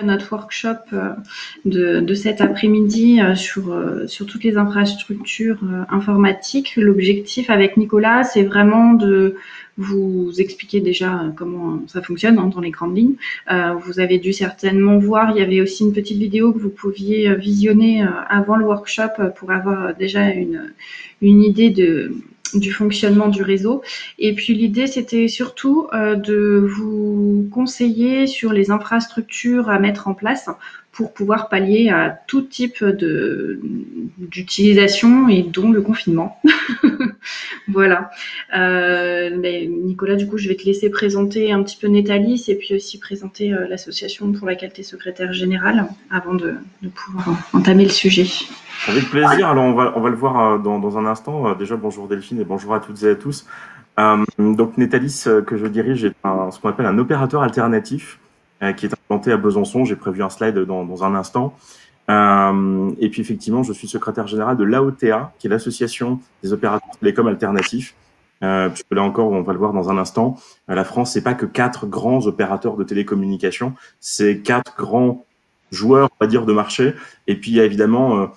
notre workshop de cet après-midi sur toutes les infrastructures informatiques. L'objectif avec Nicolas, c'est vraiment de vous expliquer déjà comment ça fonctionne dans les grandes lignes. Vous avez dû certainement voir, il y avait aussi une petite vidéo que vous pouviez visionner avant le workshop pour avoir déjà une idée du fonctionnement du réseau. Et puis l'idée, c'était surtout de vous conseiller sur les infrastructures à mettre en place pour pouvoir pallier à tout type d'utilisation et dont le confinement. Voilà. Mais Nicolas, du coup, je vais te laisser présenter un petit peu Netalis et puis aussi présenter l'association pour laquelle tu es secrétaire générale avant de pouvoir entamer le sujet. Avec plaisir. Alors, on va le voir dans un instant. Déjà, bonjour Delphine et bonjour à toutes et à tous. Donc, Netalis, que je dirige, est ce qu'on appelle un opérateur alternatif qui est implanté à Besançon. J'ai prévu un slide dans un instant. Et puis, effectivement, je suis secrétaire général de l'AOTA, qui est l'association des opérateurs télécoms alternatifs. Puisque là encore, on va le voir dans un instant, la France, c'est pas que 4 grands opérateurs de télécommunications, c'est 4 grands joueurs, on va dire, de marché. Et puis, il y a évidemment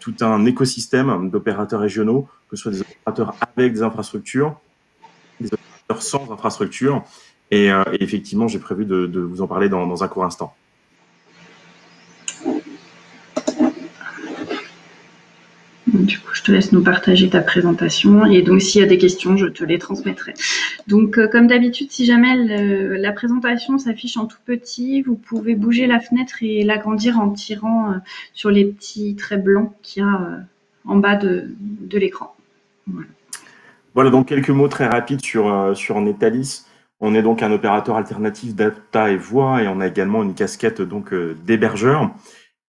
tout un écosystème d'opérateurs régionaux, que ce soit des opérateurs avec des infrastructures, des opérateurs sans infrastructure. Et effectivement, j'ai prévu de vous en parler dans un court instant. Du coup, je te laisse nous partager ta présentation et donc s'il y a des questions, je te les transmettrai. Donc, comme d'habitude, si jamais la présentation s'affiche en tout petit, vous pouvez bouger la fenêtre et l'agrandir en tirant sur les petits traits blancs qu'il y a en bas de l'écran. Voilà, donc quelques mots très rapides sur Netalis. On est donc un opérateur alternatif data et voix et on a également une casquette donc d'hébergeur.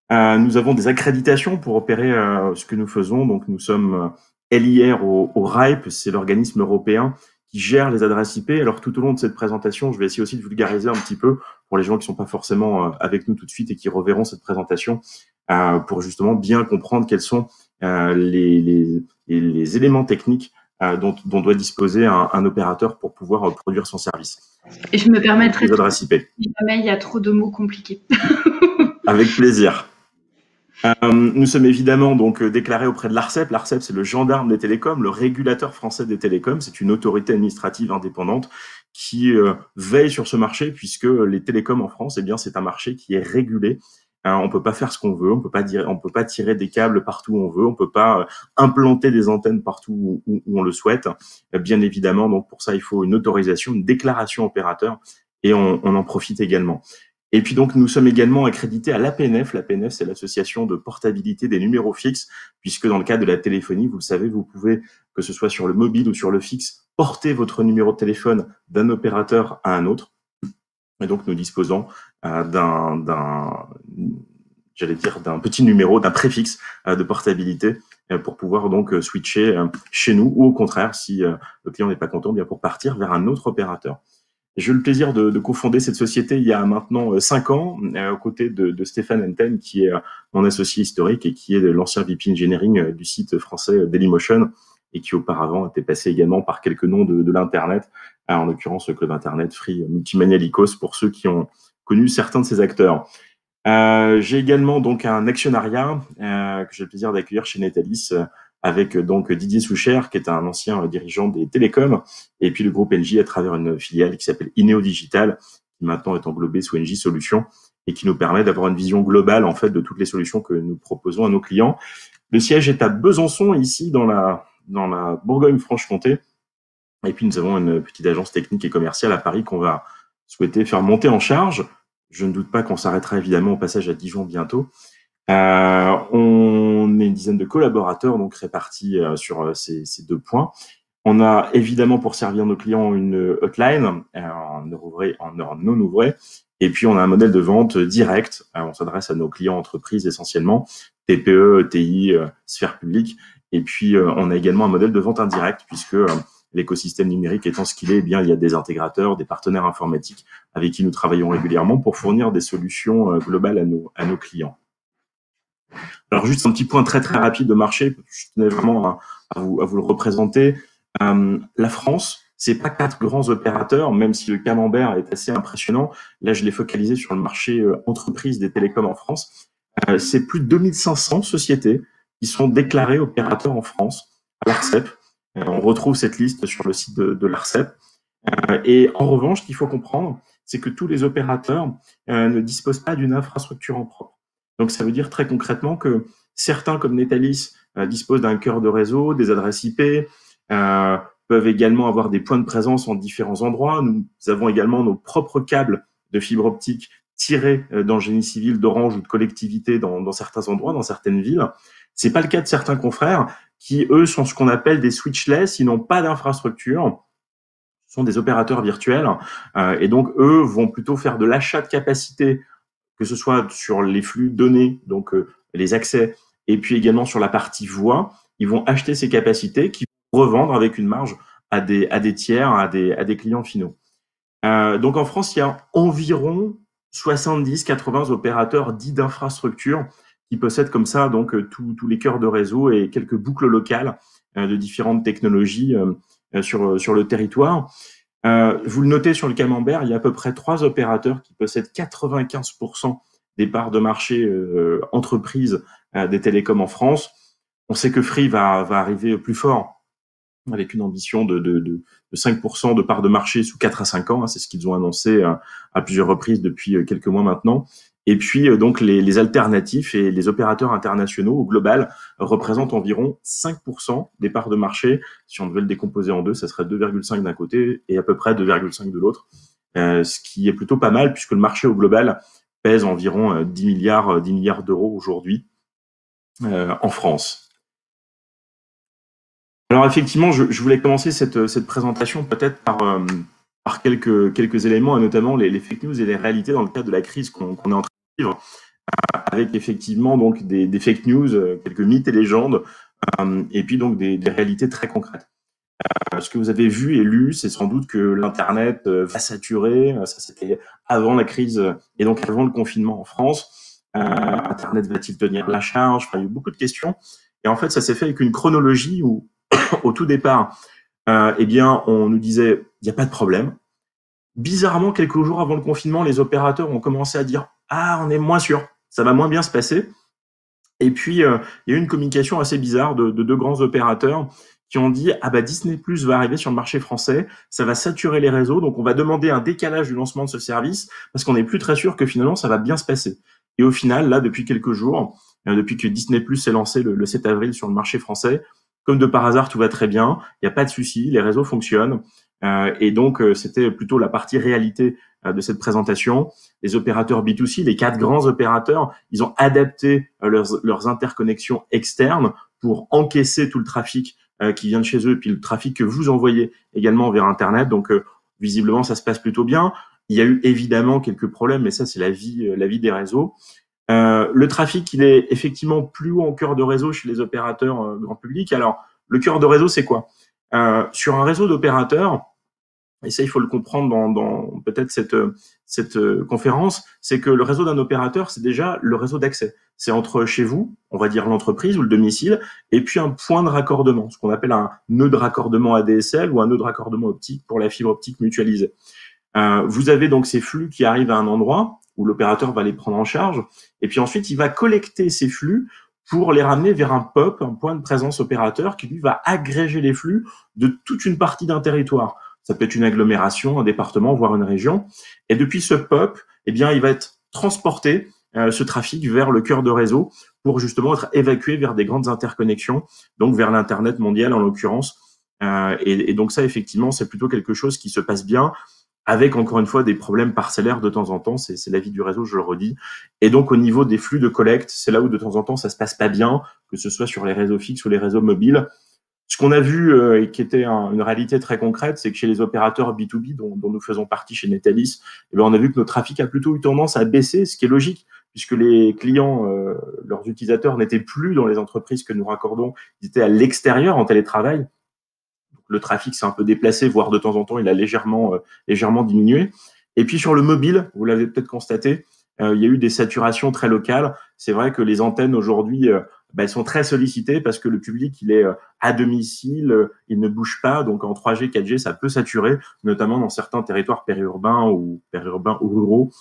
Nous avons des accréditations pour opérer ce que nous faisons. Donc, nous sommes LIR au RIPE, c'est l'organisme européen qui gère les adresses IP. Alors, tout au long de cette présentation, je vais essayer aussi de vulgariser un petit peu pour les gens qui ne sont pas forcément avec nous tout de suite et qui reverront cette présentation pour justement bien comprendre quels sont les éléments techniques dont doit disposer un opérateur pour pouvoir produire son service. Et je me permettrai les adresses IP. Si jamais il y a trop de mots compliqués. Avec plaisir. Nous sommes évidemment donc déclarés auprès de l'ARCEP. L'ARCEP, c'est le gendarme des télécoms, le régulateur français des télécoms. C'est une autorité administrative indépendante qui veille sur ce marché, puisque les télécoms en France, eh bien, c'est un marché qui est régulé. On peut pas faire ce qu'on veut, on peut pas tirer des câbles partout où on veut, on peut pas implanter des antennes partout où on le souhaite. Bien évidemment, donc pour ça, il faut une autorisation, une déclaration opérateur, et on en profite également. Et puis donc, nous sommes également accrédités à l'APNF. L'APNF, c'est l'association de portabilité des numéros fixes, puisque dans le cadre de la téléphonie, vous le savez, vous pouvez, que ce soit sur le mobile ou sur le fixe, porter votre numéro de téléphone d'un opérateur à un autre. Et donc, nous disposons d'un petit numéro, d'un préfixe de portabilité pour pouvoir donc switcher chez nous, ou au contraire, si le client n'est pas content, bien pour partir vers un autre opérateur. J'ai eu le plaisir de cofonder cette société il y a maintenant 5 ans, aux côtés de Stéphane Enten, qui est mon associé historique et qui est l'ancien VP Engineering du site français Dailymotion, et qui auparavant était passé également par quelques noms de l'Internet, en l'occurrence le Club Internet, Free, Multimania, Lycos, pour ceux qui ont connu certains de ces acteurs. J'ai également donc un actionnariat que j'ai le plaisir d'accueillir chez Netalis, avec donc Didier Souchère, qui est un ancien dirigeant des télécoms, et puis le groupe NJ à travers une filiale qui s'appelle Ineo Digital, qui maintenant est englobée sous NJ Solutions, et qui nous permet d'avoir une vision globale en fait de toutes les solutions que nous proposons à nos clients. Le siège est à Besançon, ici dans la Bourgogne-Franche-Comté, et puis nous avons une petite agence technique et commerciale à Paris qu'on va souhaiter faire monter en charge. Je ne doute pas qu'on s'arrêtera évidemment au passage à Dijon bientôt. On est une dizaine de collaborateurs donc répartis sur ces 2 points. On a évidemment pour servir nos clients une hotline en heure non ouvrée, et puis on a un modèle de vente direct. On s'adresse à nos clients entreprises essentiellement, TPE, ETI, sphère publique, et puis on a également un modèle de vente indirect puisque l'écosystème numérique étant ce qu'il est, eh bien il y a des intégrateurs, des partenaires informatiques avec qui nous travaillons régulièrement pour fournir des solutions globales à nos clients. Alors juste un petit point très rapide de marché, je tenais vraiment à vous le représenter. La France, c'est pas 4 grands opérateurs, même si le camembert est assez impressionnant. Là, je l'ai focalisé sur le marché entreprise des télécoms en France. C'est plus de 2500 sociétés qui sont déclarées opérateurs en France à l'ARCEP. On retrouve cette liste sur le site de l'ARCEP. Et en revanche, ce qu'il faut comprendre, c'est que tous les opérateurs ne disposent pas d'une infrastructure en propre. Donc, ça veut dire très concrètement que certains, comme Netalis, disposent d'un cœur de réseau, des adresses IP, peuvent également avoir des points de présence en différents endroits. Nous avons également nos propres câbles de fibre optique tirés dans le génie civil d'Orange ou de collectivités dans certains endroits, dans certaines villes. C'est pas le cas de certains confrères qui, eux, sont ce qu'on appelle des switchless, ils n'ont pas d'infrastructure. Ce sont des opérateurs virtuels et donc eux vont plutôt faire de l'achat de capacité, que ce soit sur les flux données, donc les accès, et puis également sur la partie voix. Ils vont acheter ces capacités qu'ils vont revendre avec une marge à des tiers, à des clients finaux. Donc en France, il y a environ 70-80 opérateurs dits d'infrastructure qui possèdent comme ça donc tous les cœurs de réseau et quelques boucles locales de différentes technologies sur le territoire. Vous le notez sur le camembert, il y a à peu près 3 opérateurs qui possèdent 95% des parts de marché entreprises des télécoms en France. On sait que Free va arriver plus fort avec une ambition de 5% de parts de marché sous 4 à 5 ans. C'est ce qu'ils ont annoncé à plusieurs reprises depuis quelques mois maintenant. Et puis, donc, les alternatifs et les opérateurs internationaux, au global, représentent environ 5% des parts de marché. Si on devait le décomposer en deux, ça serait 2,5 d'un côté et à peu près 2,5 de l'autre. Ce qui est plutôt pas mal puisque le marché au global pèse environ 10 milliards d'euros aujourd'hui en France. Alors effectivement, je voulais commencer cette présentation peut-être par quelques éléments, et notamment les fake news et les réalités dans le cadre de la crise qu'on est en train de vivre, avec effectivement donc des fake news, quelques mythes et légendes, et puis donc des réalités très concrètes. Ce que vous avez vu et lu, c'est sans doute que l'Internet va saturer. Ça, c'était avant la crise et donc avant le confinement en France. Internet va-t-il tenir la charge? Enfin, il y a eu beaucoup de questions. Et en fait, ça s'est fait avec une chronologie où, au tout départ, eh bien, on nous disait il n'y a pas de problème. Bizarrement, quelques jours avant le confinement, les opérateurs ont commencé à dire on est moins sûr, ça va moins bien se passer. Et puis, il y a eu une communication assez bizarre de 2 grands opérateurs qui ont dit Disney Plus va arriver sur le marché français, ça va saturer les réseaux, donc on va demander un décalage du lancement de ce service parce qu'on n'est plus très sûr que finalement ça va bien se passer. Et au final, là, depuis quelques jours, depuis que Disney Plus s'est lancé le 7 avril sur le marché français, comme de par hasard, tout va très bien, il n'y a pas de souci, les réseaux fonctionnent. Et donc, c'était plutôt la partie réalité de cette présentation. Les opérateurs B2C, les 4 grands opérateurs, ils ont adapté leurs interconnexions externes pour encaisser tout le trafic qui vient de chez eux et puis le trafic que vous envoyez également vers Internet. Donc, visiblement, ça se passe plutôt bien. Il y a eu évidemment quelques problèmes, mais ça, c'est la vie des réseaux. Le trafic, il est effectivement plus haut en cœur de réseau chez les opérateurs grand public. Alors, le cœur de réseau, c'est quoi? Sur un réseau d'opérateurs, et ça, il faut le comprendre dans peut-être cette conférence, c'est que le réseau d'un opérateur, c'est déjà le réseau d'accès. C'est entre chez vous, on va dire l'entreprise ou le domicile, et puis un point de raccordement, ce qu'on appelle un nœud de raccordement ADSL ou un nœud de raccordement optique pour la fibre optique mutualisée. Vous avez donc ces flux qui arrivent à un endroit où l'opérateur va les prendre en charge, et puis ensuite, il va collecter ces flux pour les ramener vers un POP, un point de présence opérateur, qui lui va agréger les flux de toute une partie d'un territoire. Ça peut être une agglomération, un département, voire une région. Et depuis ce POP, eh bien, il va être transporté, ce trafic, vers le cœur de réseau pour justement être évacué vers des grandes interconnexions, donc vers l'Internet mondial en l'occurrence. Et donc ça, effectivement, c'est plutôt quelque chose qui se passe bien, avec encore une fois des problèmes parcellaires de temps en temps. C'est la vie du réseau, je le redis. Et donc au niveau des flux de collecte, c'est là où de temps en temps ça se passe pas bien, que ce soit sur les réseaux fixes ou les réseaux mobiles. Ce qu'on a vu et qui était une réalité très concrète, c'est que chez les opérateurs B2B dont nous faisons partie chez Netalis, eh bien, on a vu que notre trafic a plutôt eu tendance à baisser, ce qui est logique, puisque les clients, leurs utilisateurs n'étaient plus dans les entreprises que nous raccordons, ils étaient à l'extérieur en télétravail. Donc, le trafic s'est un peu déplacé, voire de temps en temps, il a légèrement diminué. Et puis sur le mobile, vous l'avez peut-être constaté, il y a eu des saturations très locales. C'est vrai que les antennes aujourd'hui elles sont très sollicitées parce que le public, il est à domicile, il ne bouge pas. Donc, en 3G, 4G, ça peut saturer, notamment dans certains territoires périurbains ou ruraux,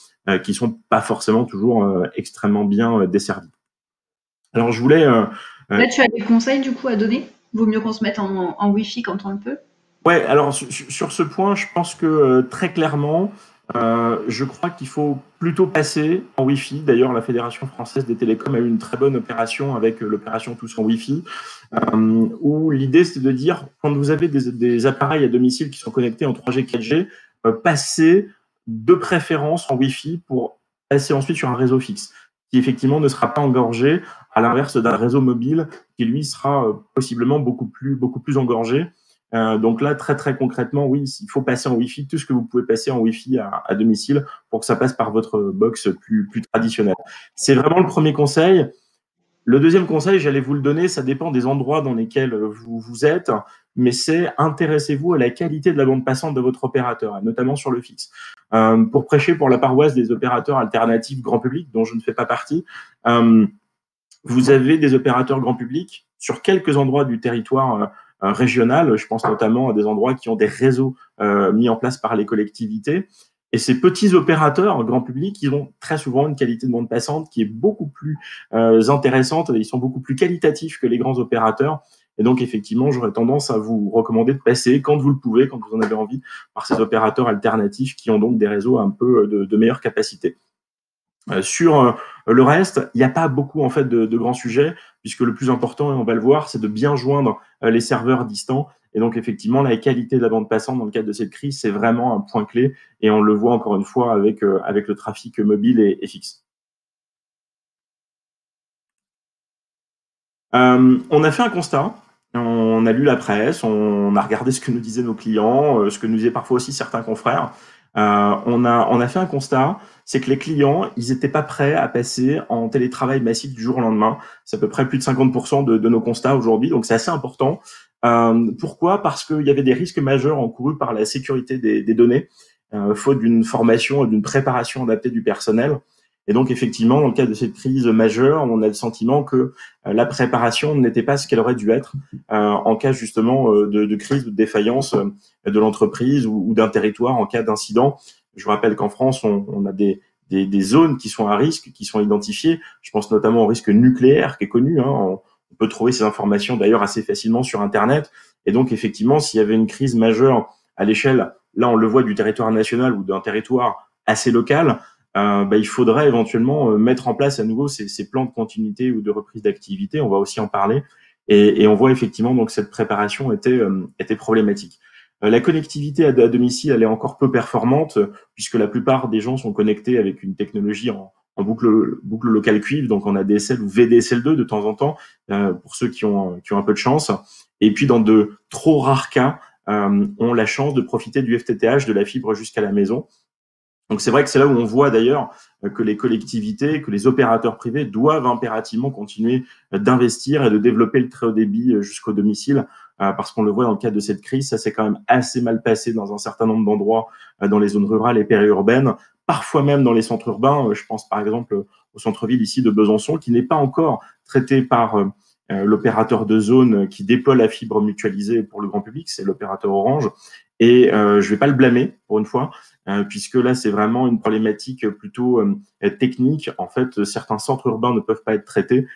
qui sont pas forcément toujours extrêmement bien desservis. Alors, je voulais… Là, tu as des conseils du coup à donner? Vaut mieux qu'on se mette en Wi-Fi quand on le peut? Ouais, alors sur ce point, je pense que très clairement, je crois qu'il faut plutôt passer en Wi-Fi. D'ailleurs, la Fédération française des télécoms a eu une très bonne opération avec l'opération Tous en Wi-Fi, où l'idée c'est de dire, quand vous avez des appareils à domicile qui sont connectés en 3G, 4G, passez de préférence en Wi-Fi pour passer ensuite sur un réseau fixe, qui effectivement ne sera pas engorgé, à l'inverse d'un réseau mobile qui lui sera possiblement beaucoup plus engorgé. Donc là, très très concrètement, oui, il faut passer en Wi-Fi, tout ce que vous pouvez passer en Wi-Fi à domicile pour que ça passe par votre box plus traditionnelle. C'est vraiment le premier conseil. Le deuxième conseil, j'allais vous le donner, ça dépend des endroits dans lesquels vous êtes, mais c'est intéressez-vous à la qualité de la bande passante de votre opérateur, et notamment sur le fixe. Pour prêcher pour la paroisse des opérateurs alternatifs grand public, dont je ne fais pas partie, vous avez des opérateurs grand public sur quelques endroits du territoire régional. Je pense notamment à des endroits qui ont des réseaux mis en place par les collectivités. Et ces petits opérateurs grand public, ils ont très souvent une qualité de bande passante qui est beaucoup plus intéressante. Ils sont beaucoup plus qualitatifs que les grands opérateurs. Et donc, effectivement, j'aurais tendance à vous recommander de passer, quand vous le pouvez, quand vous en avez envie, par ces opérateurs alternatifs qui ont donc des réseaux un peu de meilleure capacité. Sur le reste, il n'y a pas beaucoup en fait de grands sujets, puisque le plus important, et on va le voir, c'est de bien joindre les serveurs distants. Et donc effectivement, la qualité de la bande passante dans le cadre de cette crise, c'est vraiment un point clé, et on le voit encore une fois avec le trafic mobile et fixe. On a fait un constat. On a lu la presse, on a regardé ce que nous disaient nos clients, ce que nous disaient parfois aussi certains confrères. On a fait un constat, c'est que les clients, ils n'étaient pas prêts à passer en télétravail massif du jour au lendemain. C'est à peu près plus de 50% de nos constats aujourd'hui, donc c'est assez important. Pourquoi? Parce qu'il y avait des risques majeurs encourus par la sécurité des données, faute d'une formation et d'une préparation adaptée du personnel. Et donc, effectivement, dans le cas de cette crise majeure, on a le sentiment que la préparation n'était pas ce qu'elle aurait dû être en cas justement de crise ou de défaillance de l'entreprise ou d'un territoire en cas d'incident. Je vous rappelle qu'en France, on a des zones qui sont à risque, qui sont identifiées. Je pense notamment au risque nucléaire qui est connu. On peut trouver ces informations d'ailleurs assez facilement sur Internet. Et donc, effectivement, s'il y avait une crise majeure à l'échelle, là, on le voit du territoire national ou d'un territoire assez local, il faudrait éventuellement mettre en place à nouveau ces plans de continuité ou de reprise d'activité. On va aussi en parler. Et on voit effectivement donc cette préparation était problématique. La connectivité à domicile, elle est encore peu performante puisque la plupart des gens sont connectés avec une technologie en boucle locale cuivre, donc en ADSL ou VDSL2 de temps en temps, pour ceux qui ont un peu de chance. Et puis dans de trop rares cas, ont la chance de profiter du FTTH, de la fibre jusqu'à la maison. Donc c'est vrai que c'est là où on voit d'ailleurs que les collectivités, que les opérateurs privés doivent impérativement continuer d'investir et de développer le très haut débit jusqu'au domicile, parce qu'on le voit dans le cadre de cette crise, ça s'est quand même assez mal passé dans un certain nombre d'endroits dans les zones rurales et périurbaines, parfois même dans les centres urbains. Je pense par exemple au centre-ville ici de Besançon, qui n'est pas encore traité par l'opérateur de zone qui déploie la fibre mutualisée pour le grand public, c'est l'opérateur Orange. Et je vais pas le blâmer pour une fois, puisque là c'est vraiment une problématique plutôt technique. En fait, certains centres urbains ne peuvent pas être traités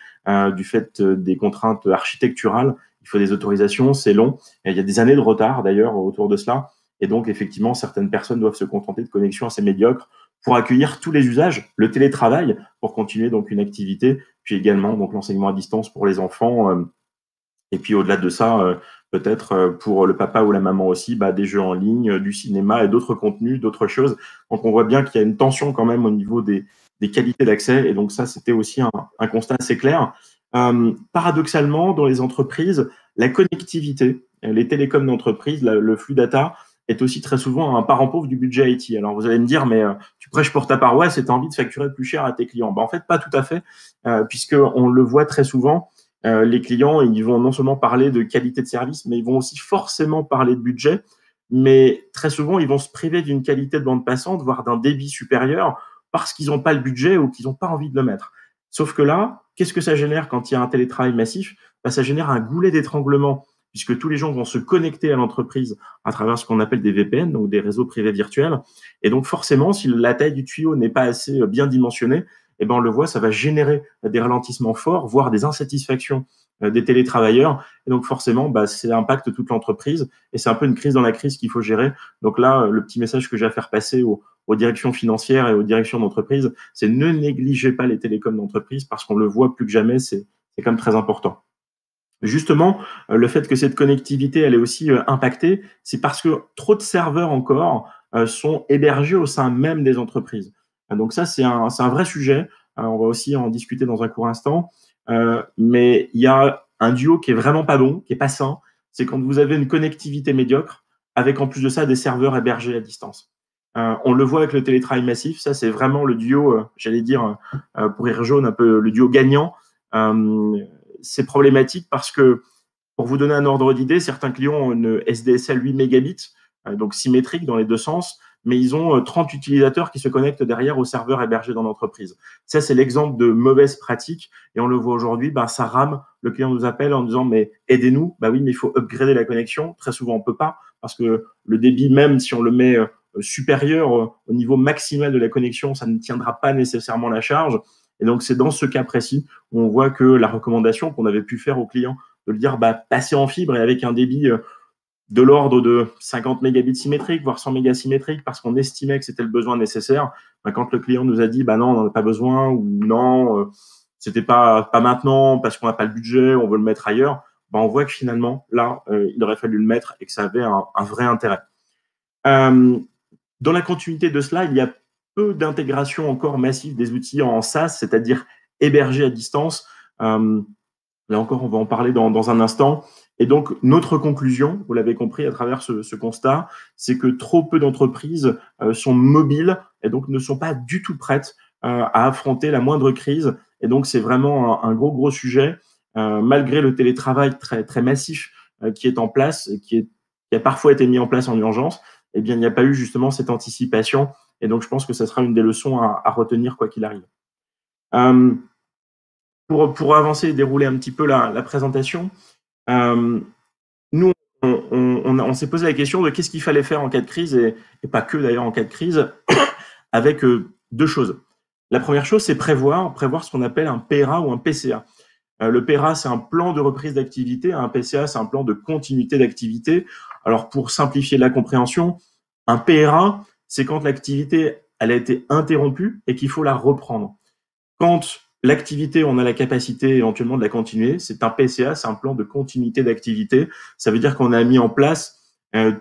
du fait des contraintes architecturales. Il faut des autorisations, c'est long. Et il y a des années de retard d'ailleurs autour de cela. Et donc effectivement, certaines personnes doivent se contenter de connexions assez médiocres pour accueillir tous les usages, le télétravail pour continuer donc une activité, puis également donc l'enseignement à distance pour les enfants. Et puis au-delà de ça, peut-être pour le papa ou la maman aussi, des jeux en ligne, du cinéma et d'autres contenus, d'autres choses. Donc on voit bien qu'il y a une tension quand même au niveau des qualités d'accès. Et donc ça, c'était aussi un constat assez clair. Paradoxalement, dans les entreprises, la connectivité, les télécoms d'entreprise, le flux data est aussi très souvent un parent pauvre du budget IT. Alors vous allez me dire, mais tu prêches pour ta paroisse et tu as envie de facturer plus cher à tes clients. En fait, pas tout à fait, puisqu'on le voit très souvent. Les clients, ils vont non seulement parler de qualité de service, mais ils vont aussi forcément parler de budget. Mais très souvent, ils vont se priver d'une qualité de bande passante, voire d'un débit supérieur, parce qu'ils n'ont pas le budget ou qu'ils n'ont pas envie de le mettre. Sauf que là, qu'est-ce que ça génère quand il y a un télétravail massif? Ça génère un goulet d'étranglement, puisque tous les gens vont se connecter à l'entreprise à travers ce qu'on appelle des VPN, donc des réseaux privés virtuels. Et donc forcément, si la taille du tuyau n'est pas assez bien dimensionnée, eh ben on le voit, ça va générer des ralentissements forts, voire des insatisfactions des télétravailleurs. Et donc forcément, ça impacte toute l'entreprise. Et c'est un peu une crise dans la crise qu'il faut gérer. Donc là, le petit message que j'ai à faire passer aux directions financières et aux directions d'entreprise, c'est ne négligez pas les télécoms d'entreprise parce qu'on le voit plus que jamais, c'est quand même très important. Justement, le fait que cette connectivité, elle est aussi impactée, c'est parce que trop de serveurs encore sont hébergés au sein même des entreprises. Donc ça, c'est un vrai sujet. On va aussi en discuter dans un court instant. Mais il y a un duo qui est vraiment pas bon, qui est pas sain. C'est quand vous avez une connectivité médiocre avec en plus de ça des serveurs hébergés à distance. On le voit avec le télétravail massif. Ça, c'est vraiment le duo, j'allais dire, pour Rire Jaune, un peu le duo gagnant. C'est problématique parce que, pour vous donner un ordre d'idée, certains clients ont une SDSL 8 mégabits, donc symétrique dans les deux sens, mais ils ont 30 utilisateurs qui se connectent derrière au serveur hébergé dans l'entreprise. Ça, c'est l'exemple de mauvaise pratique et on le voit aujourd'hui, ça rame. Le client nous appelle en disant « mais aidez-nous ». Oui, mais il faut upgrader la connexion. Très souvent, on peut pas parce que le débit, même si on le met supérieur au niveau maximal de la connexion, ça ne tiendra pas nécessairement la charge. Et donc, c'est dans ce cas précis où on voit que la recommandation qu'on avait pu faire aux clients de le dire, passer en fibre et avec un débit de l'ordre de 50 mégabits symétriques, voire 100 mégas symétriques, parce qu'on estimait que c'était le besoin nécessaire. Quand le client nous a dit, non, on n'en a pas besoin, ou non, c'était pas maintenant, parce qu'on n'a pas le budget, on veut le mettre ailleurs, on voit que finalement, là, il aurait fallu le mettre et que ça avait un vrai intérêt. Dans la continuité de cela, il y a peu d'intégration encore massive des outils en SaaS, c'est-à-dire hébergés à distance. Là encore, on va en parler dans un instant. Et donc, notre conclusion, vous l'avez compris à travers ce constat, c'est que trop peu d'entreprises sont mobiles et donc ne sont pas du tout prêtes à affronter la moindre crise. Et donc, c'est vraiment un gros sujet, malgré le télétravail très, très massif qui est en place et qui a parfois été mis en place en urgence. Eh bien, il n'y a pas eu justement cette anticipation. Et donc, je pense que ça sera une des leçons à retenir quoi qu'il arrive. Pour avancer et dérouler un petit peu la présentation, nous, on s'est posé la question de qu'est-ce qu'il fallait faire en cas de crise, et pas que d'ailleurs en cas de crise, avec deux choses. La première chose, c'est prévoir ce qu'on appelle un PRA ou un PCA. Le PRA, c'est un plan de reprise d'activité. Un PCA, c'est un plan de continuité d'activité. Alors, pour simplifier la compréhension, un PRA, c'est quand l'activité elle a été interrompue et qu'il faut la reprendre. Quand l'activité, on a la capacité éventuellement de la continuer, c'est un PCA, c'est un plan de continuité d'activité. Ça veut dire qu'on a mis en place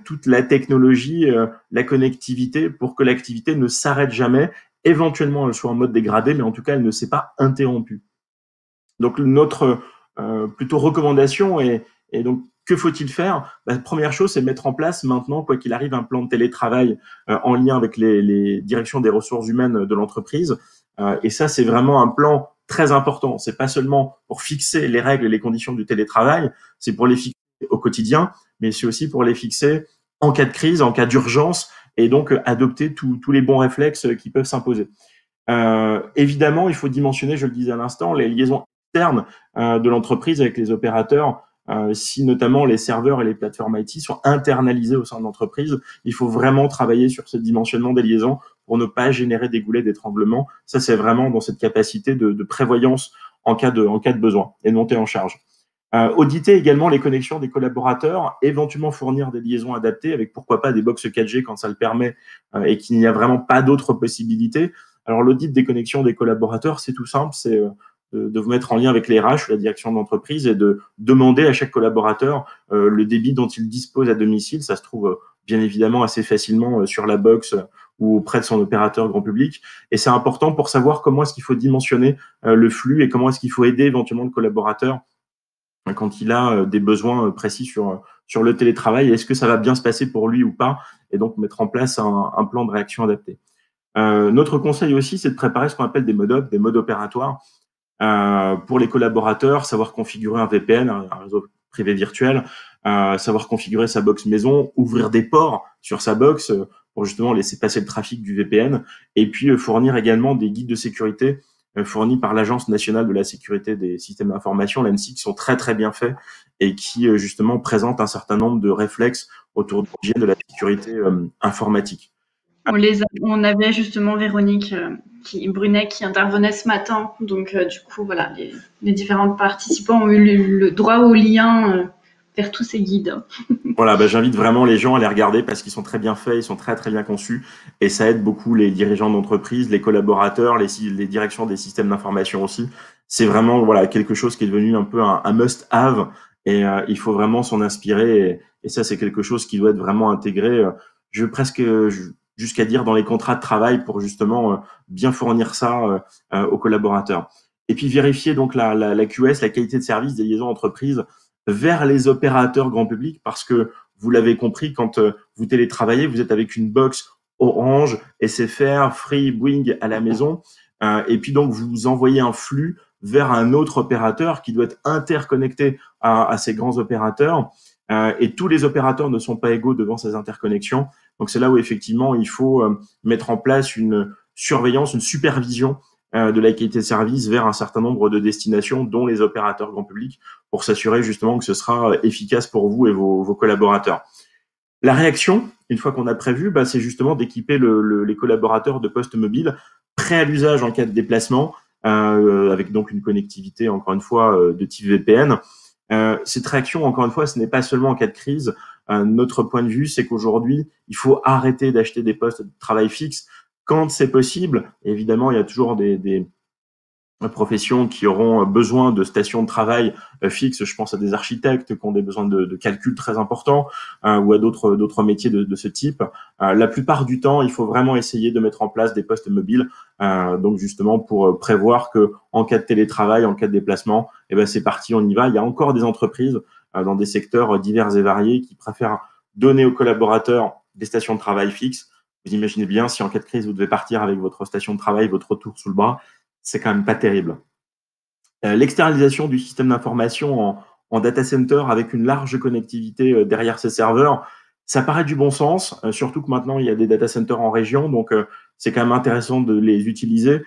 toute la technologie, la connectivité pour que l'activité ne s'arrête jamais. Éventuellement, elle soit en mode dégradé, mais en tout cas, elle ne s'est pas interrompue. Donc, notre plutôt recommandation est donc, que faut-il faire? Première chose, c'est mettre en place maintenant, quoi qu'il arrive, un plan de télétravail en lien avec les directions des ressources humaines de l'entreprise. Et ça, c'est vraiment un plan très important. C'est pas seulement pour fixer les règles et les conditions du télétravail, c'est pour les fixer au quotidien, mais c'est aussi pour les fixer en cas de crise, en cas d'urgence, et donc adopter tous les bons réflexes qui peuvent s'imposer. Évidemment, il faut dimensionner, je le disais à l'instant, les liaisons internes de l'entreprise avec les opérateurs. Si notamment les serveurs et les plateformes IT sont internalisés au sein de l'entreprise, il faut vraiment travailler sur ce dimensionnement des liaisons pour ne pas générer des goulets d'étranglement. Ça, c'est vraiment dans cette capacité de prévoyance en cas de besoin et de montée en charge. Auditer également les connexions des collaborateurs, éventuellement fournir des liaisons adaptées avec pourquoi pas des box 4G quand ça le permet et qu'il n'y a vraiment pas d'autres possibilités. Alors l'audit des connexions des collaborateurs, c'est tout simple, c'est de vous mettre en lien avec les RH, la direction de l'entreprise, et de demander à chaque collaborateur le débit dont il dispose à domicile. Ça se trouve bien évidemment assez facilement sur la box ou auprès de son opérateur grand public. Et c'est important pour savoir comment est-ce qu'il faut dimensionner le flux et comment est-ce qu'il faut aider éventuellement le collaborateur quand il a des besoins précis sur le télétravail. Est-ce que ça va bien se passer pour lui ou pas? Et donc mettre en place un plan de réaction adapté. Notre conseil aussi, c'est de préparer ce qu'on appelle des modes opératoires. Pour les collaborateurs, savoir configurer un VPN, un réseau privé virtuel, savoir configurer sa box maison, ouvrir des ports sur sa box pour justement laisser passer le trafic du VPN, et puis fournir également des guides de sécurité fournis par l'Agence nationale de la sécurité des systèmes d'information, l'ANSSI, qui sont très très bien faits et qui justement présentent un certain nombre de réflexes autour de l'hygiène de la sécurité informatique. On avait justement Véronique Brunet qui intervenait ce matin. Donc, du coup, voilà, les différents participants ont eu le droit au lien vers tous ces guides. Voilà, bah, j'invite vraiment les gens à les regarder parce qu'ils sont très bien faits, ils sont très très bien conçus et ça aide beaucoup les dirigeants d'entreprise, les collaborateurs, les directions des systèmes d'information aussi. C'est vraiment voilà quelque chose qui est devenu un peu un must-have et il faut vraiment s'en inspirer et ça c'est quelque chose qui doit être vraiment intégré. Je veux presque jusqu'à dire dans les contrats de travail pour justement bien fournir ça aux collaborateurs. Et puis vérifier donc la QS, la qualité de service des liaisons entreprises vers les opérateurs grand public parce que vous l'avez compris, quand vous télétravaillez, vous êtes avec une box Orange, SFR, Free, Bouygues à la maison et puis donc vous envoyez un flux vers un autre opérateur qui doit être interconnecté à ces grands opérateurs et tous les opérateurs ne sont pas égaux devant ces interconnexions. Donc c'est là où effectivement il faut mettre en place une surveillance, une supervision de la qualité de service vers un certain nombre de destinations, dont les opérateurs grand public, pour s'assurer justement que ce sera efficace pour vous et vos collaborateurs. La réaction, une fois qu'on a prévu, bah, c'est justement d'équiper les collaborateurs de postes mobiles prêts à l'usage en cas de déplacement, avec donc une connectivité, encore une fois, de type VPN. Cette réaction, encore une fois, ce n'est pas seulement en cas de crise. Notre point de vue, c'est qu'aujourd'hui, il faut arrêter d'acheter des postes de travail fixes quand c'est possible. Évidemment, il y a toujours des professions qui auront besoin de stations de travail fixes. Je pense à des architectes qui ont des besoins de calcul très importants ou à d'autres métiers de ce type. La plupart du temps, il faut vraiment essayer de mettre en place des postes mobiles, donc justement pour prévoir que en cas de télétravail, en cas de déplacement, eh ben c'est parti, on y va. Il y a encore des entreprises dans des secteurs divers et variés qui préfèrent donner aux collaborateurs des stations de travail fixes. Vous imaginez bien si en cas de crise, vous devez partir avec votre station de travail, votre retour sous le bras, c'est quand même pas terrible. L'externalisation du système d'information en data center avec une large connectivité derrière ces serveurs, ça paraît du bon sens, surtout que maintenant il y a des data centers en région, donc c'est quand même intéressant de les utiliser.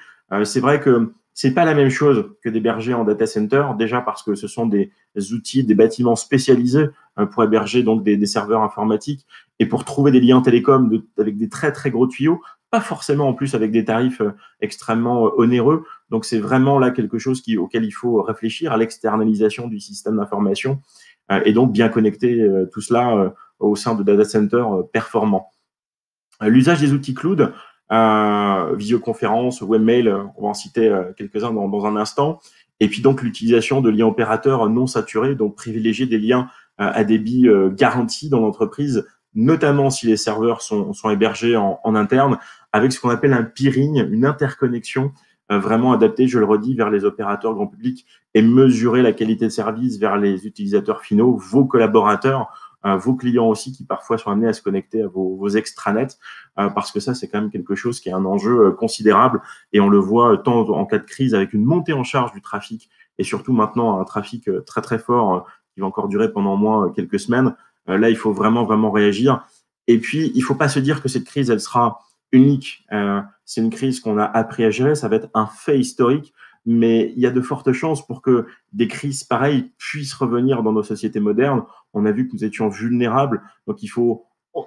C'est vrai que c'est pas la même chose que d'héberger en data center, déjà parce que ce sont des outils, des bâtiments spécialisés pour héberger donc des serveurs informatiques et pour trouver des liens télécoms avec des très très gros tuyaux, pas forcément en plus avec des tarifs extrêmement onéreux. Donc c'est vraiment là quelque chose auquel il faut réfléchir à l'externalisation du système d'information et donc bien connecter tout cela au sein de data centers performants. L'usage des outils cloud, visioconférence, webmail, on va en citer quelques-uns dans un instant. Et puis donc l'utilisation de liens opérateurs non saturés, donc privilégier des liens à débit garanti dans l'entreprise, notamment si les serveurs sont hébergés en interne, avec ce qu'on appelle un peering, une interconnexion vraiment adaptée, je le redis, vers les opérateurs grand public et mesurer la qualité de service vers les utilisateurs finaux, vos collaborateurs, vos clients aussi qui parfois sont amenés à se connecter à vos extranets parce que ça c'est quand même quelque chose qui est un enjeu considérable et on le voit tant en cas de crise avec une montée en charge du trafic et surtout maintenant un trafic très très fort qui va encore durer pendant au moins quelques semaines. Là il faut vraiment vraiment réagir et puis il faut pas se dire que cette crise elle sera unique. C'est une crise qu'on a appris à gérer, ça va être un fait historique mais il y a de fortes chances pour que des crises pareilles puissent revenir dans nos sociétés modernes. On a vu que nous étions vulnérables, donc il faut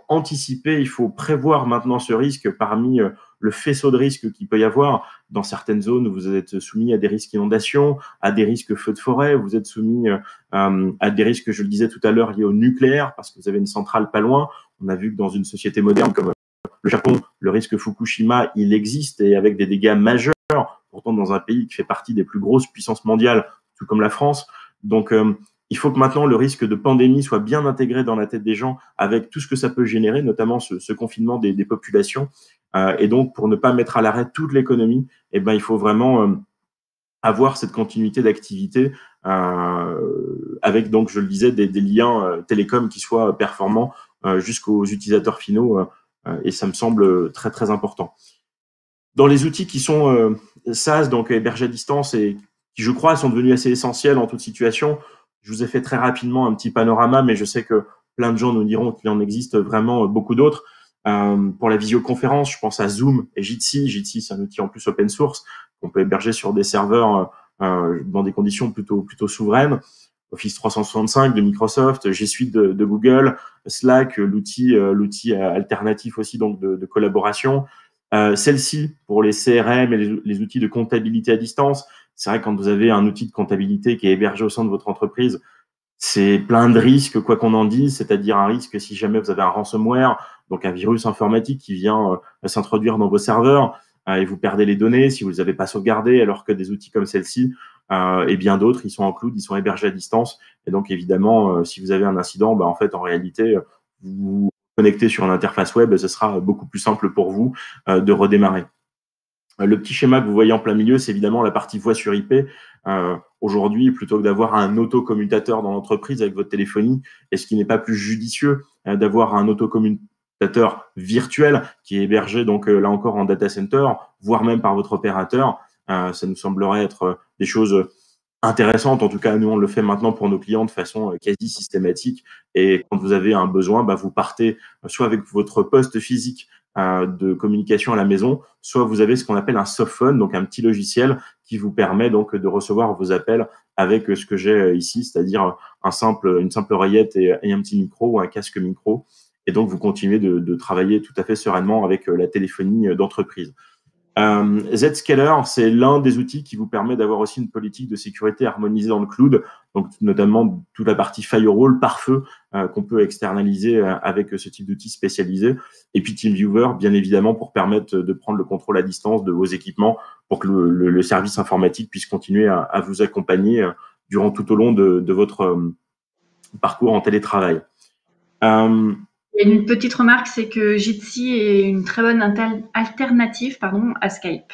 anticiper, il faut prévoir maintenant ce risque parmi le faisceau de risques qu'il peut y avoir. Dans certaines zones, vous êtes soumis à des risques inondations, à des risques feux de forêt, vous êtes soumis à des risques, je le disais tout à l'heure, liés au nucléaire, parce que vous avez une centrale pas loin. On a vu que dans une société moderne comme le Japon, le risque Fukushima, il existe et avec des dégâts majeurs, pourtant dans un pays qui fait partie des plus grosses puissances mondiales, tout comme la France. Donc, il faut que maintenant le risque de pandémie soit bien intégré dans la tête des gens avec tout ce que ça peut générer, notamment ce confinement des populations. Et donc, pour ne pas mettre à l'arrêt toute l'économie, eh ben, il faut vraiment avoir cette continuité d'activité avec, donc, je le disais, des liens télécoms qui soient performants jusqu'aux utilisateurs finaux. Et ça me semble très, très important. Dans les outils qui sont SaaS, donc hébergés à distance, et qui, je crois, sont devenus assez essentiels en toute situation, je vous ai fait très rapidement un petit panorama, mais je sais que plein de gens nous diront qu'il en existe vraiment beaucoup d'autres. Pour la visioconférence, je pense à Zoom et Jitsi. Jitsi, c'est un outil en plus open source qu'on peut héberger sur des serveurs dans des conditions plutôt souveraines. Office 365 de Microsoft, G Suite de Google, Slack, l'outil alternatif aussi donc de collaboration. Celle-ci pour les CRM et les outils de comptabilité à distance. C'est vrai que quand vous avez un outil de comptabilité qui est hébergé au sein de votre entreprise, c'est plein de risques, quoi qu'on en dise, c'est-à-dire un risque si jamais vous avez un ransomware, donc un virus informatique qui vient s'introduire dans vos serveurs et vous perdez les données si vous ne les avez pas sauvegardées, alors que des outils comme celle-ci et bien d'autres, ils sont en cloud, ils sont hébergés à distance. Et donc évidemment, si vous avez un incident, en fait, en réalité, vous vous connectez sur une interface web, ce sera beaucoup plus simple pour vous de redémarrer. Le petit schéma que vous voyez en plein milieu, c'est évidemment la partie voix sur IP. Aujourd'hui, plutôt que d'avoir un autocommutateur dans l'entreprise avec votre téléphonie, est-ce qu'il n'est pas plus judicieux d'avoir un autocommutateur virtuel qui est hébergé donc là encore en data center, voire même par votre opérateur. Ça nous semblerait être des choses intéressantes. En tout cas, nous, on le fait maintenant pour nos clients de façon quasi systématique. Et quand vous avez un besoin, vous partez soit avec votre poste physique de communication à la maison, soit vous avez ce qu'on appelle un softphone, donc un petit logiciel qui vous permet donc de recevoir vos appels avec ce que j'ai ici, c'est-à-dire une simple oreillette et un petit micro ou un casque micro. Et donc, vous continuez de travailler tout à fait sereinement avec la téléphonie d'entreprise. Zscaler, c'est l'un des outils qui vous permet d'avoir aussi une politique de sécurité harmonisée dans le cloud, donc notamment toute la partie firewall, pare-feu qu'on peut externaliser avec ce type d'outils spécialisés. Et puis TeamViewer, bien évidemment, pour permettre de prendre le contrôle à distance de vos équipements pour que le service informatique puisse continuer à vous accompagner durant tout au long de votre parcours en télétravail. Il y a une petite remarque, c'est que Jitsi est une très bonne alternative à Skype.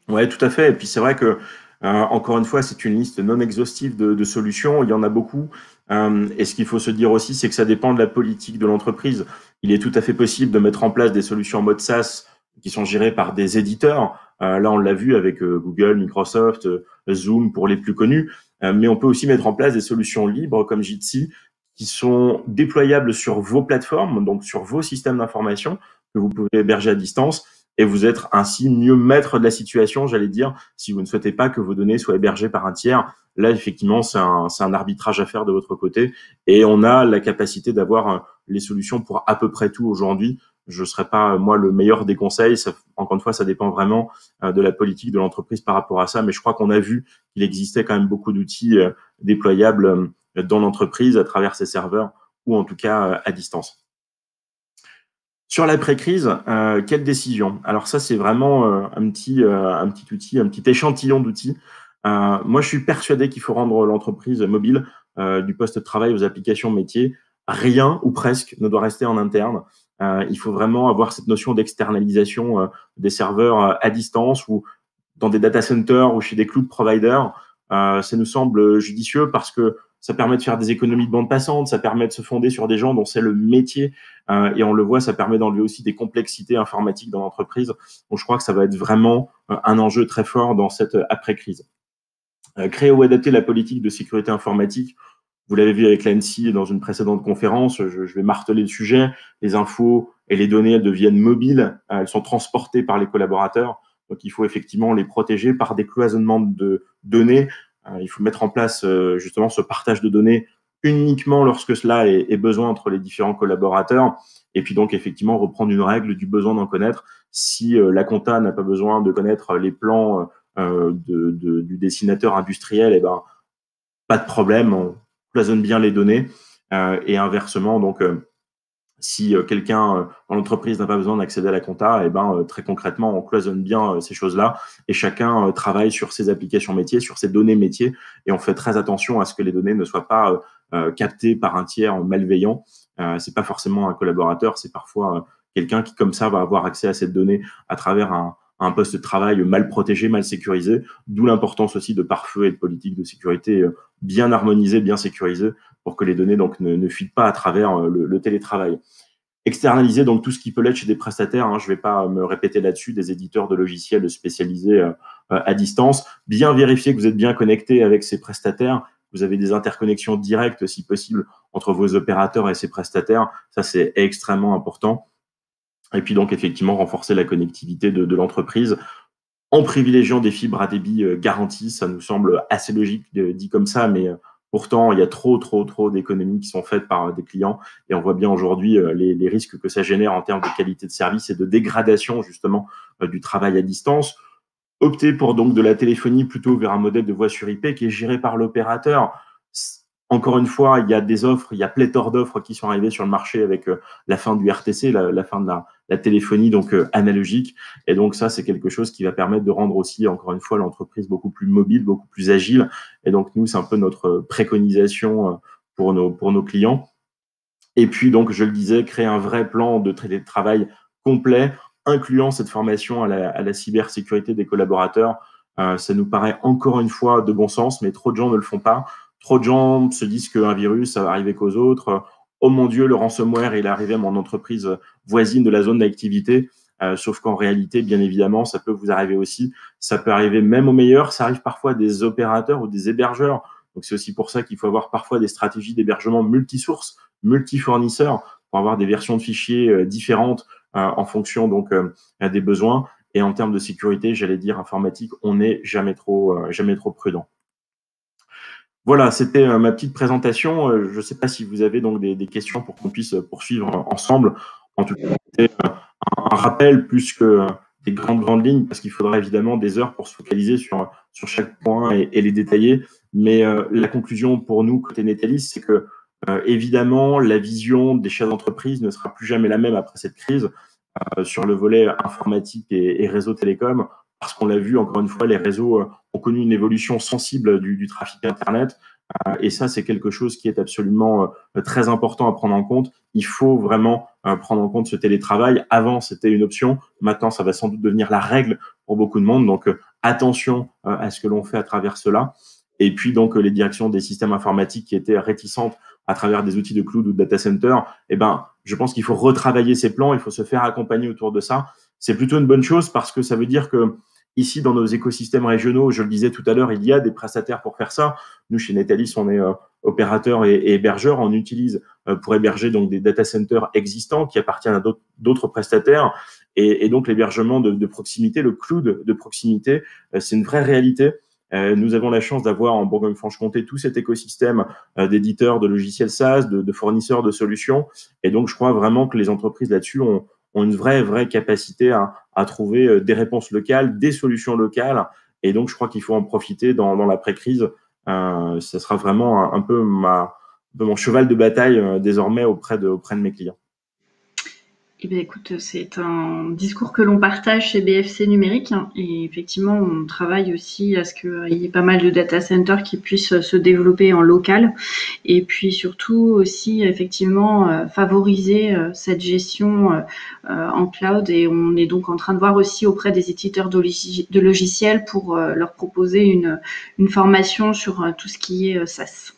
Ouais, tout à fait. Et puis c'est vrai que encore une fois, c'est une liste non exhaustive de solutions. Il y en a beaucoup. Et ce qu'il faut se dire aussi, c'est que ça dépend de la politique de l'entreprise. Il est tout à fait possible de mettre en place des solutions en mode SaaS qui sont gérées par des éditeurs. Là, on l'a vu avec Google, Microsoft, Zoom pour les plus connus. Mais on peut aussi mettre en place des solutions libres comme Jitsi qui sont déployables sur vos plateformes, donc sur vos systèmes d'information que vous pouvez héberger à distance et vous êtes ainsi mieux maître de la situation, j'allais dire, si vous ne souhaitez pas que vos données soient hébergées par un tiers. Là, effectivement, c'est un arbitrage à faire de votre côté et on a la capacité d'avoir les solutions pour à peu près tout aujourd'hui. Je ne serai pas, moi, le meilleur des conseils. Ça, encore une fois, ça dépend vraiment de la politique de l'entreprise par rapport à ça, mais je crois qu'on a vu qu'il existait quand même beaucoup d'outils déployables dans l'entreprise à travers ses serveurs ou en tout cas à distance. Sur l'après-crise, quelle décision? Alors ça, c'est vraiment un petit outil, un petit échantillon d'outils. Moi, je suis persuadé qu'il faut rendre l'entreprise mobile du poste de travail aux applications métiers. Rien ou presque ne doit rester en interne. Il faut vraiment avoir cette notion d'externalisation des serveurs à distance ou dans des data centers ou chez des cloud providers. Ça nous semble judicieux parce que ça permet de faire des économies de bande passante, ça permet de se fonder sur des gens dont c'est le métier et on le voit, ça permet d'enlever aussi des complexités informatiques dans l'entreprise. Donc je crois que ça va être vraiment un enjeu très fort dans cette après-crise. Créer ou adapter la politique de sécurité informatique, vous l'avez vu avec l'ANSSI dans une précédente conférence, je vais marteler le sujet, les infos et les données, elles deviennent mobiles, elles sont transportées par les collaborateurs, donc il faut effectivement les protéger par des cloisonnements de données. Il faut mettre en place justement ce partage de données uniquement lorsque cela est besoin entre les différents collaborateurs. Et puis donc effectivement reprendre une règle du besoin d'en connaître. Si la compta n'a pas besoin de connaître les plans du dessinateur industriel, pas de problème, on cloisonne bien les données. Et inversement, donc si quelqu'un dans l'entreprise n'a pas besoin d'accéder à la compta, très concrètement, on cloisonne bien ces choses-là et chacun travaille sur ses applications métiers, sur ses données métiers et on fait très attention à ce que les données ne soient pas captées par un tiers malveillant. C'est pas forcément un collaborateur, c'est parfois quelqu'un qui, comme ça, va avoir accès à cette donnée à travers un poste de travail mal protégé, mal sécurisé, d'où l'importance aussi de pare-feu et de politique de sécurité bien harmonisée, bien sécurisée, pour que les données donc ne fuitent pas à travers le télétravail. Externaliser donc tout ce qui peut l'être chez des prestataires, je ne vais pas me répéter là-dessus, des éditeurs de logiciels spécialisés à distance, bien vérifier que vous êtes bien connecté avec ces prestataires, vous avez des interconnexions directes si possible entre vos opérateurs et ces prestataires, ça c'est extrêmement important. Et puis donc effectivement renforcer la connectivité de l'entreprise en privilégiant des fibres à débit garanti. Ça nous semble assez logique dit comme ça, mais pourtant, il y a trop d'économies qui sont faites par des clients et on voit bien aujourd'hui les risques que ça génère en termes de qualité de service et de dégradation justement du travail à distance. Opter pour donc de la téléphonie plutôt vers un modèle de voix sur IP qui est géré par l'opérateur. Encore une fois, il y a des offres, il y a pléthore d'offres qui sont arrivées sur le marché avec la fin du RTC, la fin de la téléphonie donc analogique. Et donc ça, c'est quelque chose qui va permettre de rendre aussi, encore une fois, l'entreprise beaucoup plus mobile, beaucoup plus agile. Et donc nous, c'est un peu notre préconisation pour nos clients. Et puis donc, je le disais, créer un vrai plan de télétravail complet, incluant cette formation à la cybersécurité des collaborateurs. Ça nous paraît encore une fois de bon sens, mais trop de gens ne le font pas. Trop de gens se disent qu'un virus, ça va arriver qu'aux autres. Oh mon Dieu, le ransomware, il est arrivé à mon entreprise voisine de la zone d'activité. Sauf qu'en réalité, bien évidemment, ça peut vous arriver aussi. Ça peut arriver même aux meilleurs. Ça arrive parfois à des opérateurs ou des hébergeurs. Donc c'est aussi pour ça qu'il faut avoir parfois des stratégies d'hébergement multisources, multi-fournisseurs, pour avoir des versions de fichiers différentes en fonction donc des besoins. Et en termes de sécurité, j'allais dire informatique, on n'est jamais trop prudent. Voilà, c'était ma petite présentation. Je ne sais pas si vous avez donc des questions pour qu'on puisse poursuivre ensemble. En tout cas, c'était un rappel plus que des grandes lignes, parce qu'il faudra évidemment des heures pour se focaliser sur chaque point et les détailler. Mais la conclusion pour nous, côté Netalis, c'est que évidemment, la vision des chefs d'entreprise ne sera plus jamais la même après cette crise sur le volet informatique et réseau télécom, parce qu'on l'a vu, encore une fois, les réseaux ont connu une évolution sensible du trafic Internet. Et ça, c'est quelque chose qui est absolument très important à prendre en compte. Il faut vraiment prendre en compte ce télétravail. Avant, c'était une option. Maintenant, ça va sans doute devenir la règle pour beaucoup de monde. Donc, attention à ce que l'on fait à travers cela. Et puis, donc, les directions des systèmes informatiques qui étaient réticentes à travers des outils de cloud ou de data center, eh ben, je pense qu'il faut retravailler ces plans. Il faut se faire accompagner autour de ça. C'est plutôt une bonne chose parce que ça veut dire que ici, dans nos écosystèmes régionaux, je le disais tout à l'heure, il y a des prestataires pour faire ça. Nous, chez Netalis, on est opérateur et hébergeur. On utilise pour héberger donc des data centers existants qui appartiennent à d'autres prestataires. Et donc, l'hébergement de proximité, le cloud de proximité, c'est une vraie réalité. Nous avons la chance d'avoir en Bourgogne-Franche-Comté tout cet écosystème d'éditeurs de logiciels SaaS, de fournisseurs de solutions. Et donc, je crois vraiment que les entreprises là-dessus ont une vraie capacité à trouver des réponses locales, des solutions locales. Et donc, je crois qu'il faut en profiter dans l'après-crise. Ce sera vraiment un peu mon cheval de bataille désormais auprès de mes clients. Eh bien, écoute, c'est un discours que l'on partage chez BFC Numérique, hein, et effectivement, on travaille aussi à ce qu'il y ait pas mal de data centers qui puissent se développer en local, et puis surtout aussi effectivement favoriser cette gestion en cloud, et on est donc en train de voir aussi auprès des éditeurs de logiciels pour leur proposer une formation sur tout ce qui est SaaS.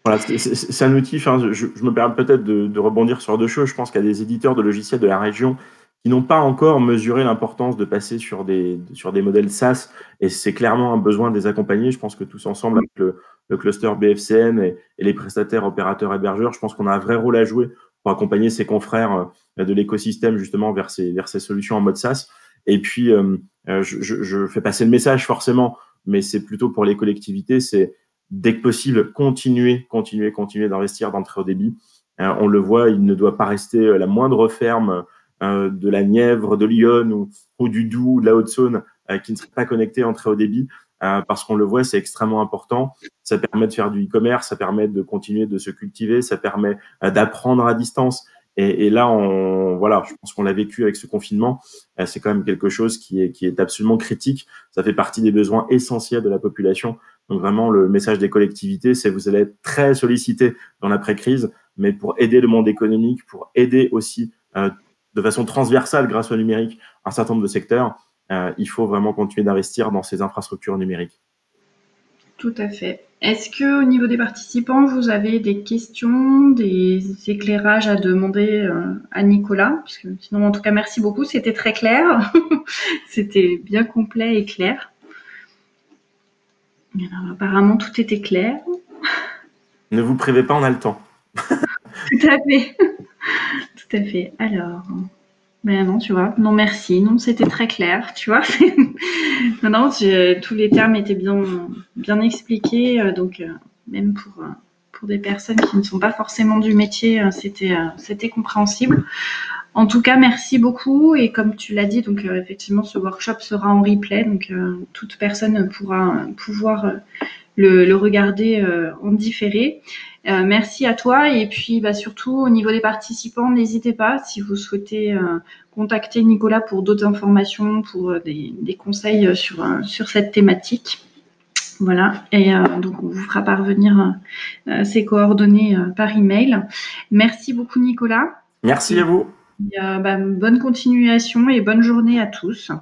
Voilà, c'est un outil, enfin, je me permets peut-être de rebondir sur deux choses. Je pense qu'il y a des éditeurs de logiciels de la région qui n'ont pas encore mesuré l'importance de passer sur des modèles SaaS, et c'est clairement un besoin de les accompagner. Je pense que tous ensemble, avec le cluster BFCN et les prestataires opérateurs hébergeurs, je pense qu'on a un vrai rôle à jouer pour accompagner ses confrères de l'écosystème justement vers ces solutions en mode SaaS. Et puis, je fais passer le message forcément, mais c'est plutôt pour les collectivités, c'est dès que possible, continuer d'investir dans le très haut débit. On le voit, il ne doit pas rester la moindre ferme de la Nièvre, de Lyon ou du Doubs, de la Haute-Saône qui ne serait pas connectée en très haut débit, parce qu'on le voit, c'est extrêmement important. Ça permet de faire du e-commerce, ça permet de continuer de se cultiver, ça permet d'apprendre à distance. Et là, je pense qu'on l'a vécu avec ce confinement. C'est quand même quelque chose qui est absolument critique. Ça fait partie des besoins essentiels de la population. Donc vraiment, le message des collectivités, c'est que vous allez être très sollicités dans l'après-crise, mais pour aider le monde économique, pour aider aussi de façon transversale grâce au numérique un certain nombre de secteurs, il faut vraiment continuer d'investir dans ces infrastructures numériques. Tout à fait. Est-ce que au niveau des participants, vous avez des questions, des éclairages à demander à Nicolas? Parce que sinon, en tout cas, merci beaucoup. C'était très clair. C'était bien complet et clair. Alors, apparemment, tout était clair. Ne vous privez pas, on a le temps. Tout à fait. Tout à fait. Alors, Mais non, tu vois. Non, merci. Non, c'était très clair, tu vois. Non, tous les termes étaient bien expliqués. Donc, même pour des personnes qui ne sont pas forcément du métier, c'était compréhensible. En tout cas, merci beaucoup. Et comme tu l'as dit, donc effectivement, ce workshop sera en replay. Donc, toute personne pourra pouvoir le regarder en différé. Merci à toi et puis surtout au niveau des participants, n'hésitez pas si vous souhaitez contacter Nicolas pour d'autres informations, pour des conseils sur cette thématique. Voilà, et donc on vous fera parvenir ses coordonnées par email. Merci beaucoup Nicolas. Merci Et à vous. bonne continuation et bonne journée à tous.